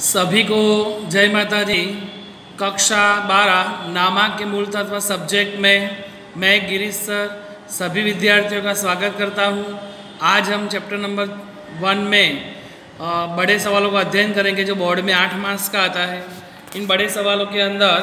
सभी को जय माता दी। कक्षा 12 नामांक के मूल तत्व सब्जेक्ट में मैं गिरीश सर सभी विद्यार्थियों का स्वागत करता हूं। आज हम चैप्टर नंबर 1 में बड़े सवालों का अध्ययन करेंगे जो बोर्ड में 8 मार्क्स का आता है। इन बड़े सवालों के अंदर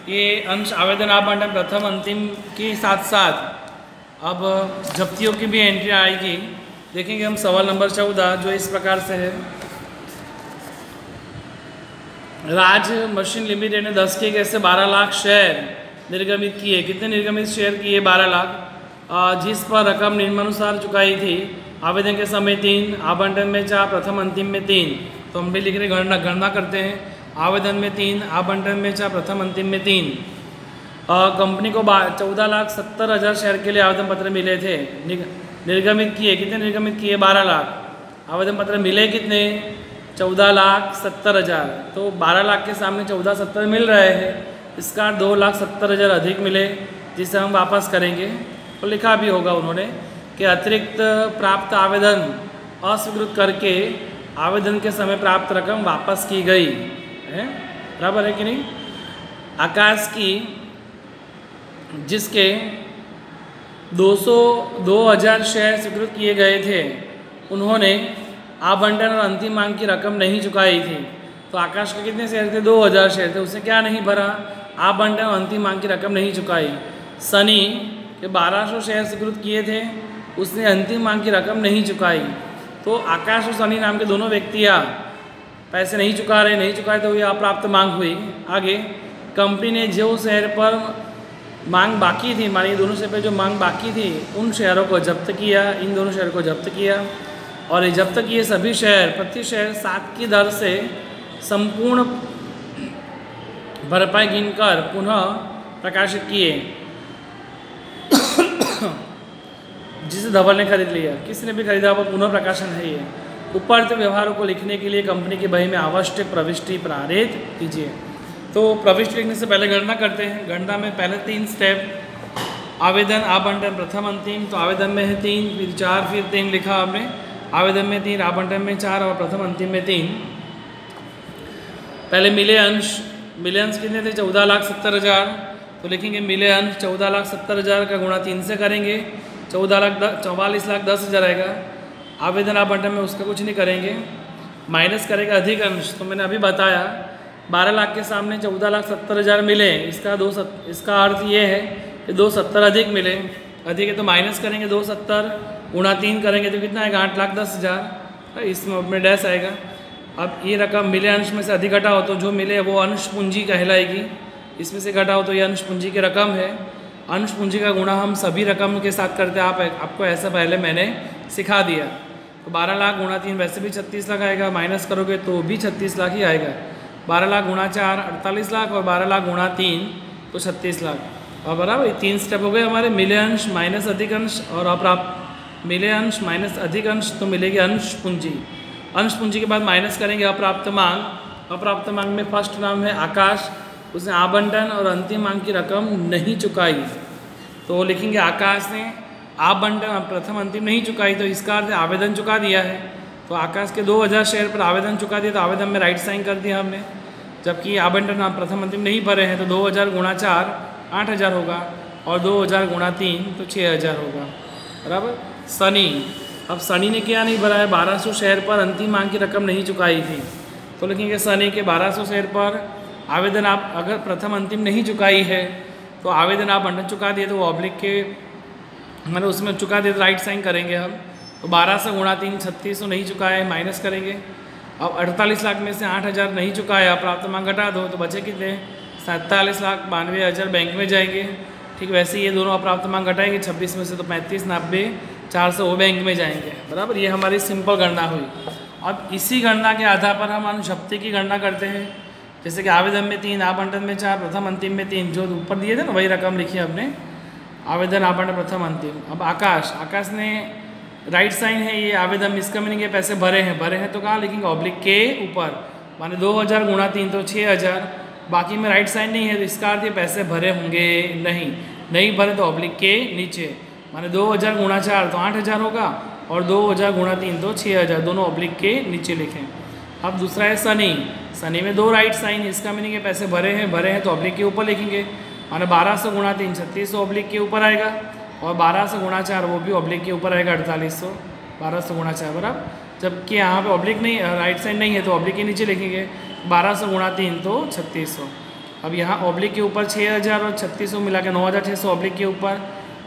ये अंश आवेदन आवंटन प्रथम अंतिम के साथ साथ अब जब्तियों की भी एंट्री आएगी। देखेंगे हम सवाल नंबर 14 जो इस प्रकार से है। राज मशीन लिमिटेड ने 10 के कैसे 12 लाख शेयर निर्गमित किए। कितने निर्गमित शेयर किए? 12 लाख। जिस पर रकम निम्नानुसार चुकाई थी। आवेदन के समय 3, आवंटन में 4, प्रथम अंतिम में 3। तो हम भी लिख रहे गणना करते हैं। आवेदन में 3, आवंटन में 4, प्रथम अंतिम में 3। कंपनी को 14,70,000 शेयर के लिए आवेदन पत्र मिले थे। निर्गमित किए। कितने निर्गमित किए? 12 लाख। आवेदन पत्र मिले कितने? 14,70,000। तो 12 लाख के सामने 14,70,000 मिल रहे हैं। इसका 2,70,000 अधिक मिले जिसे हम वापस करेंगे। तो लिखा भी होगा उन्होंने कि अतिरिक्त प्राप्त आवेदन अस्वीकृत करके आवेदन के समय प्राप्त रकम वापस की गई है। बराबर है कि नहीं? आकाश की जिसके 2,000 शेयर स्वीकृत किए गए थे उन्होंने आवंटन और अंतिम मांग की रकम नहीं चुकाई थी। तो आकाश के कितने शेयर थे? 2,000 शेयर थे। उसने क्या नहीं भरा? आवंटन और अंतिम मांग की रकम नहीं चुकाई। सनी के 1200 शेयर स्वीकृत किए थे, उसने अंतिम मांग की रकम नहीं चुकाई। तो आकाश और सनी नाम के दोनों व्यक्तियाँ पैसे नहीं चुकाए तो ये अप्राप्त मांग हुई। आगे कंपनी ने जो शेयर पर मांग बाकी थी, मानिए दोनों शेयर पर जो मांग बाकी थी उन शेयरों को जब्त किया। इन दोनों शेयर को जब्त किया और ये जब्त किए सभी शेयर प्रति शेयर 7 की दर से संपूर्ण भरपाई गिनकर पुनः प्रकाशित किए। जिसे धवल ने खरीद लिया, किसने भी खरीदा वो पुनः प्रकाशन है। ये उपर्युक्त व्यवहारों को लिखने के लिए कंपनी की बही में आवश्यक प्रविष्टि पारित कीजिए। तो प्रविष्टि लिखने से पहले गणना करते हैं। गणना में पहले 3 स्टेप। आवेदन, आवंटन, प्रथम अंतिम। तो आवेदन में है 3, फिर 4, फिर 3 लिखा आपने। आवेदन में 3, आवंटन में 4 और प्रथम अंतिम में 3। पहले मिले अंश कितने थे? 14,70,000। तो लिखेंगे मिले अंश 14,70,000 का गुणा 3 से करेंगे। 44,10,000 आएगा। आवेदन आवंटन में उसका कुछ नहीं करेंगे, माइनस करेगा अधिक अंश। तो मैंने अभी बताया 12 लाख के सामने 14,70,000 मिले। इसका अर्थ ये है कि 270 अधिक मिले। अधिक है तो माइनस करेंगे 270 गुणा 3 करेंगे तो कितना आएगा? 8,10,000। इसमें डैश आएगा। अब ये रकम मिले अंश में से अधिक घटाओ तो जो मिले वो अंश पूंजी कहलाएगी। इसमें से घटाओ तो ये अंश पूंजी की रकम है। अंश पूंजी का गुणा हम सभी रकम के साथ करते हैं। आपको ऐसा पहले मैंने सिखा दिया। तो 12 लाख गुणा 3 वैसे भी 36 लाख आएगा, माइनस करोगे तो भी 36 लाख ही आएगा। 12 लाख गुणा 4 48 लाख और 12 लाख गुणा 3 तो 36 लाख। और बराबर 3 स्टेप हो गए हमारे। मिले अंश माइनस अधिक अंश और अप्राप्त। मिले अंश माइनस अधिक अंश तो मिलेगी अंश पूंजी। अंश पूंजी के बाद माइनस करेंगे अप्राप्त मांग। अप्राप्त मांग में फर्स्ट नाम है आकाश, उसने आवंटन और अंतिम मांग की रकम नहीं चुकाई। तो लिखेंगे आकाश ने आवंटन प्रथम अंतिम नहीं चुकाई, तो इसका अर्थ आवेदन चुका दिया है। तो आकाश के 2,000 शेयर पर आवेदन चुका दिया, तो आवेदन में राइट साइन कर दिया हमने। जबकि आवंटन प्रथम अंतिम नहीं भरे हैं तो 2,000 गुणा 4 8,000 होगा और 2,000 गुणा 3 तो 6,000 होगा। बराबर। सनी, अब सनी ने क्या नहीं भरा है? 1200 शेयर पर अंतिम मांग की रकम नहीं चुकाई थी। तो लिखेंगे सनी के 1200 शेयर पर आवेदन आप अगर प्रथम अंतिम नहीं चुकाई है तो आवेदन आप अंडर चुका दिए तो वो ऑब्लिक के मतलब उसमें चुका दिए तो राइट साइन करेंगे हम। तो 1200 गुणा 3 3600 नहीं चुकाए, माइनस करेंगे। अब 48 लाख में से 8,000 नहीं चुकाया, प्राप्त मांग घटा दो तो बचे कितने? 47,92,000 बैंक में जाएंगे। ठीक वैसे ये दोनों अप्राप्त मांग घटाएंगे 26 में से तो 35, 90, 400 वो बैंक में जाएंगे। बराबर। ये हमारी सिंपल गणना हुई। अब इसी गणना के आधार पर हम अनुशक्ति की गणना करते हैं। जैसे कि आवेदन में 3, आवंटन में 4, प्रथम अंतिम में 3, जो ऊपर दिए थे ना वही रकम लिखी हमने। आवेदन, आवंटन, प्रथम अंतिम। अब आकाश ने राइट साइन है। ये आवेदन इसका मीनिंग ये पैसे भरे हैं तो कहाँ लिखेंगे? ऑब्लिक के ऊपर। माने 2,000 गुणा 3 तो 6,000। बाकी में राइट साइन नहीं है तो इसका अर्थ ये पैसे भरे होंगे नहीं भरे तो ऑब्लिक के नीचे। माने 2,000 गुणा 4 तो 8,000 होगा और 2,000 गुणा 3 तो 6,000, दोनों ऑब्लिक के नीचे लिखें। अब दूसरा है सनी। सनी में 2 राइट साइन, इसका मीनिंग है पैसे भरे हैं तो ऑब्लिक के ऊपर लिखेंगे, और 1200 गुणा 3 3600 ऑब्लिक के ऊपर आएगा, और 1200 गुणा 4 वो भी ऑब्लिक के ऊपर आएगा 4800, 1200 गुणा 4 बराबर। जबकि यहाँ पे ऑब्लिक नहीं, राइट साइड नहीं है तो ऑब्लिक के नीचे लिखेंगे 1200 गुणा 3 तो 3600। अब यहाँ ऑब्लिक के ऊपर 6000 और 3600 मिला के 9600 ऑब्लिक के ऊपर,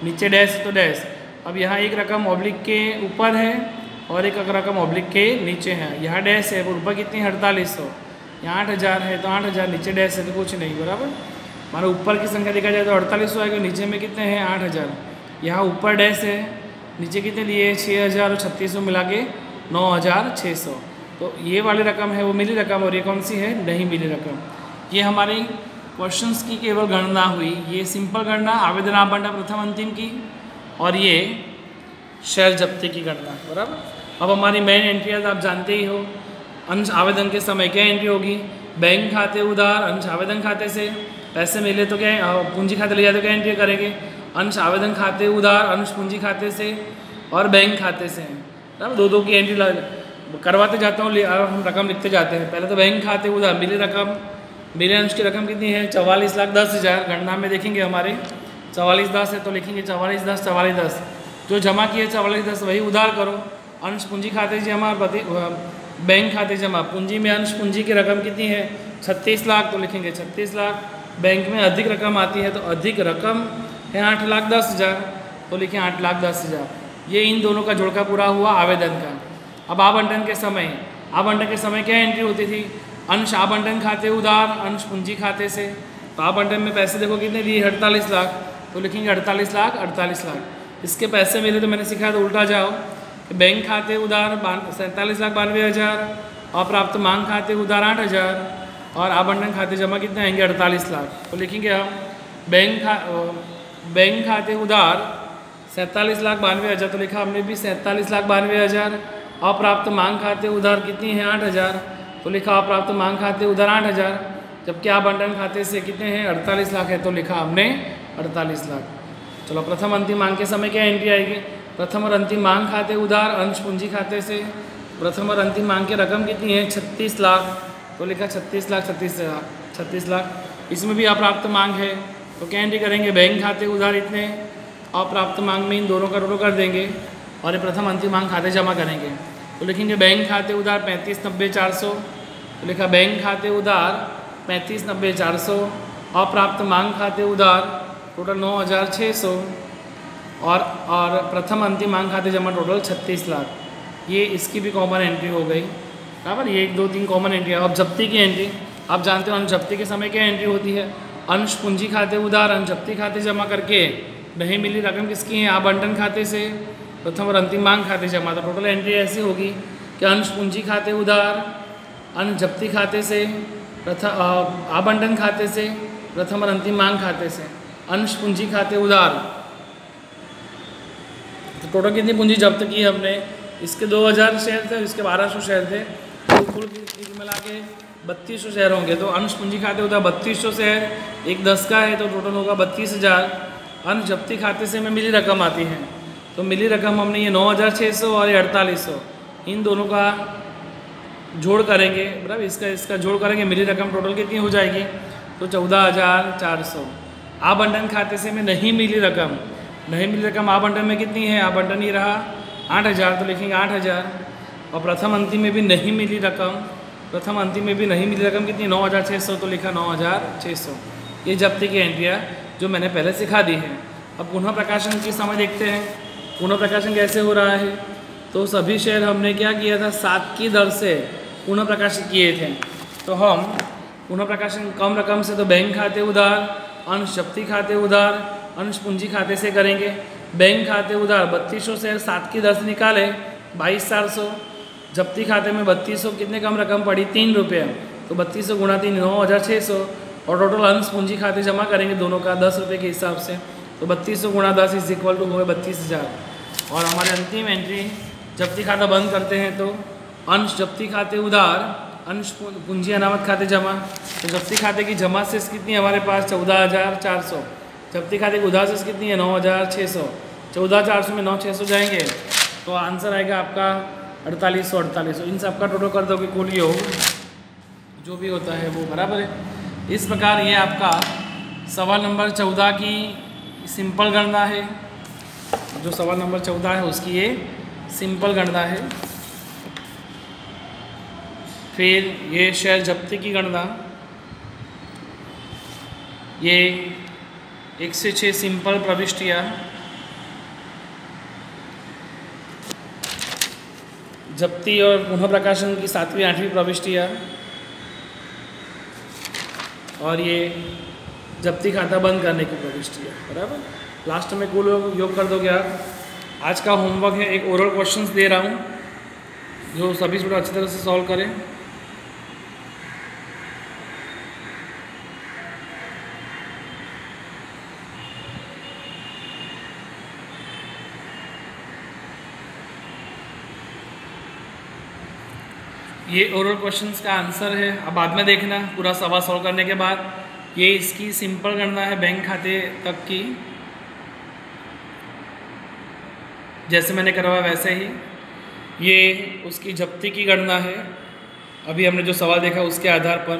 नीचे डैश तो डैश। अब यहाँ एक रकम ऑब्लिक के ऊपर है और एक रकम ऑब्लिक के नीचे है, यहाँ डैश है, ऊपर कितनी 4800, यहाँ 8000 है तो 8000, नीचे डैश है तो कुछ नहीं बराबर। हमारा ऊपर की संख्या देखा जाए तो 4800 आएगा, नीचे में कितने हैं 8000, यहाँ ऊपर डैश है, नीचे कितने लिए 6000 और 3600 मिला के 9600। तो ये वाली रकम है वो मिली रकम, और ये कौन सी है नहीं मिली रकम। ये हमारी क्वेश्चंस की केवल गणना हुई, ये सिंपल गणना आवेदन आवंटन प्रथम अंतिम की, और ये शेयर जब्ती की गणना बराबर। अब हमारी मेन एंट्री आप जानते ही हो, अंश आवेदन के समय क्या एंट्री होगी, बैंक खाते उधार अंश आवेदन खाते से पैसे मिले तो क्या पूंजी खाते ले जाते तो क्या एंट्री करेंगे, अंश आवेदन खाते उधार अंश पूंजी खाते से और बैंक खाते से, बराबर। 2 की एंट्री करवाते जाता हूँ, हम रकम लिखते जाते हैं। पहले तो बैंक खाते उधार मिली रकम, मिले अंश की रकम कितनी है 44,10,000, गणना में देखेंगे हमारे 44,10 है तो लिखेंगे 44,10 44,10, जो जमा किए 44,10 वही उधार करो, अंश पूंजी खाते जमा बैंक खाते जमा, पूंजी में अंश पूंजी की रकम कितनी है 36 लाख तो लिखेंगे 36 लाख, बैंक में अधिक रकम आती है तो अधिक रकम है 8,10,000 तो लिखें 8,10,000। ये इन दोनों का जोड़ का पूरा हुआ आवेदन का। अब आवंटन के समय क्या एंट्री होती थी, अंश आवंटन खाते उधार अंश पूंजी खाते से, तो आवंटन में पैसे देखो कितने दिए 48 लाख तो लिखेंगे 48 लाख 48 लाख। इसके पैसे मिले तो मैंने सिखाया तो उल्टा जाओ, बैंक खाते उधार 47,92,000, अप्राप्त मांग खाते उधार 8,000 और आवंटन खाते जमा कितने आएंगे 48 लाख। तो लिखेंगे हम बैंक खाते उधार 47,92,000 तो लिखा हमने भी 47,92,000, अप्राप्त मांग खाते उधार कितनी है 8,000 तो लिखा अप्राप्त मांग खाते उधार 8,000, जबकि आवंटन खाते से कितने हैं 48 लाख है तो लिखा हमने 48 लाख। चलो प्रथम अंतिम मांग के समय क्या एंट्री आएगी, प्रथम और अंतिम मांग खाते उधार अंश पूंजी खाते से, प्रथम और अंतिम मांग की रकम कितनी है 36 लाख तो लिखा 36 लाख। इसमें भी अप्राप्त मांग है तो क्या एंट्री करेंगे, बैंक खाते उधार इतने, अप्राप्त मांग में इन दोनों का टोटल कर देंगे और ये प्रथम अंतिम मांग खाते जमा करेंगे। तो लिखेंगे बैंक खाते उधार 35,90,400 तो लिखा बैंक खाते उधार 35,90,400, अप्राप्त मांग खाते उधार टोटल 9,600 और प्रथम अंतिम मांग खाते जमा टोटल 36 लाख। ये इसकी भी कॉमन एंट्री हो गई बराबर। ये 1 2 3 कॉमन एंट्री है। अब जब्ती की एंट्री आप जानते हो, अंश जब्ती के समय क्या एंट्री होती है, अंश पूंजी खाते उधार अंश जब्ती खाते जमा करके नहीं मिली रकम किसकी है आवंटन खाते से, प्रथम और अंतिम मांग खाते जमा। तो टोटल एंट्री ऐसी होगी कि अंश पूंजी खाते उधार अंश जब्ती खाते से, आवंटन खाते से, प्रथम और अंतिम मांग खाते से, अंश पूंजी खाते उधार। तो टोटल कितनी पूंजी जब्त की हमने, इसके 2,000 शेयर थे, इसके 1,200 शेयर थे, तो कुल मिला के 3,200 शेयर होंगे। तो अंश पूंजी खाते उधार 3,200 शेयर, एक 10 का है तो टोटल होगा 32,000। अंश जब्ती खाते से में मिली रकम आती है तो मिली रकम हमने ये 9,600 और ये 4800 इन दोनों का जोड़ करेंगे बराबर। इसका जोड़ करेंगे, मिली रकम टोटल कितनी हो जाएगी तो 14,400। आवंटन खाते से में नहीं मिली रकम आवंटन में कितनी है, आवंटन ये रहा 8,000 तो लिखेंगे 8,000 और प्रथम अंतिम में भी नहीं मिली रकम कितनी 9,600 तो लिखा 9,600। ये जब्ती की एंट्रियाँ जो मैंने पहले सिखा दी है। अब पुनः प्रकाशन की समझ देखते हैं, पुनः प्रकाशन कैसे हो रहा है। तो सभी शेयर हमने क्या किया था 7 की दर से पुनः प्रकाशित किए थे। तो हम पुनः प्रकाशन कम रकम से तो बैंक खाते उधार अंश जब्ती खाते उधार अंश पूंजी खाते से करेंगे। बैंक खाते उधार 3200 शेयर 7 की दर से निकाले 22,400, जब्ती खाते में 3200 कितने कम रकम पड़ी 3 रुपये तो 3200 गुणा 3 9,600 और टोटल अंश पूंजी खाते जमा करेंगे दोनों का 10 रुपये के हिसाब से तो 3200 गुणा 10 इज इक्वल टू हुए 32,000। और हमारे अंतिम एंट्री जब्ती खाता बंद करते हैं तो अंश जब्ती खाते उधार अंश पूंजी अनामत खाते जमा। तो जब्ती खाते की जमा शेष कितनी है हमारे पास 14,400, जब्ती खाते की उधार शेष कितनी है 9,600, 14,400 में 9,600 जाएंगे तो आंसर आएगा आपका 4800 4800, इन सब का टोटल कर दोगे कुल योग जो भी होता है वो बराबर है। इस प्रकार ये आपका सवाल नंबर 14 की सिंपल गणना है। जो सवाल नंबर 14 है उसकी ये सिंपल गणना है। फिर ये शेयर जब्ती की गणना, ये 1 से 6 सिंपल प्रविष्टियाँ, जब्ती और पुनः प्रकाशन की 7वीं 8वीं प्रविष्टियाँ, और ये जब्ती खाता बंद करने की प्रविष्टियाँ बराबर। लास्ट में कुल योग कर दोगे आप। आज का होमवर्क है, एक ओरल क्वेश्चंस दे रहा हूँ जो सभी स्टूडेंट अच्छी तरह से सॉल्व करें। ये ओरल क्वेश्चंस का आंसर है, अब बाद में देखना पूरा सवाल सॉल्व करने के बाद। ये इसकी सिंपल गणना है बैंक खाते तक की, जैसे मैंने करवाया वैसे ही। ये उसकी जब्ती की गणना है, अभी हमने जो सवाल देखा उसके आधार पर।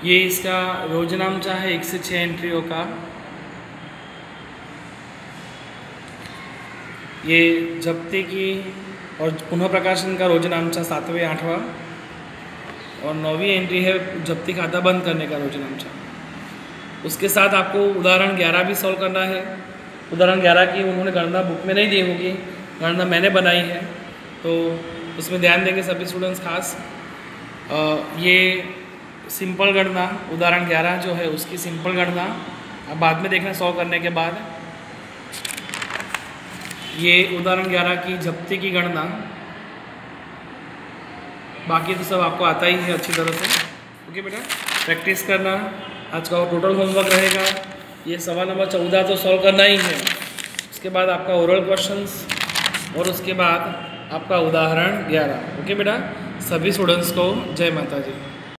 ये इसका रोजनामचा है 1 से 6 एंट्रियों का। ये जब्ती की और पुनः प्रकाशन का रोजनामचा 7वें 8वां, और 9वीं एंट्री है जब्ती खाता बंद करने का रोजनामचा। उसके साथ आपको उदाहरण 11 भी सॉल्व करना है। उदाहरण 11 की उन्होंने गणना बुक में नहीं दी होगी, गणना मैंने बनाई है, तो उसमें ध्यान देंगे सभी स्टूडेंट्स खास। ये सिंपल गणना उदाहरण 11 जो है उसकी सिंपल गणना अब बाद में देखना सॉल्व करने के बाद। ये उदाहरण 11 की जब्ती की गणना, बाकी तो सब आपको आता ही है अच्छी तरह से। ओके बेटा, प्रैक्टिस करना। आज का टोटल होमवर्क रहेगा, ये सवाल नंबर 14 तो सॉल्व करना ही है, उसके बाद आपका ओरल क्वेश्चंस, और उसके बाद आपका उदाहरण 11। ओके बेटा, सभी स्टूडेंट्स को जय माता जी।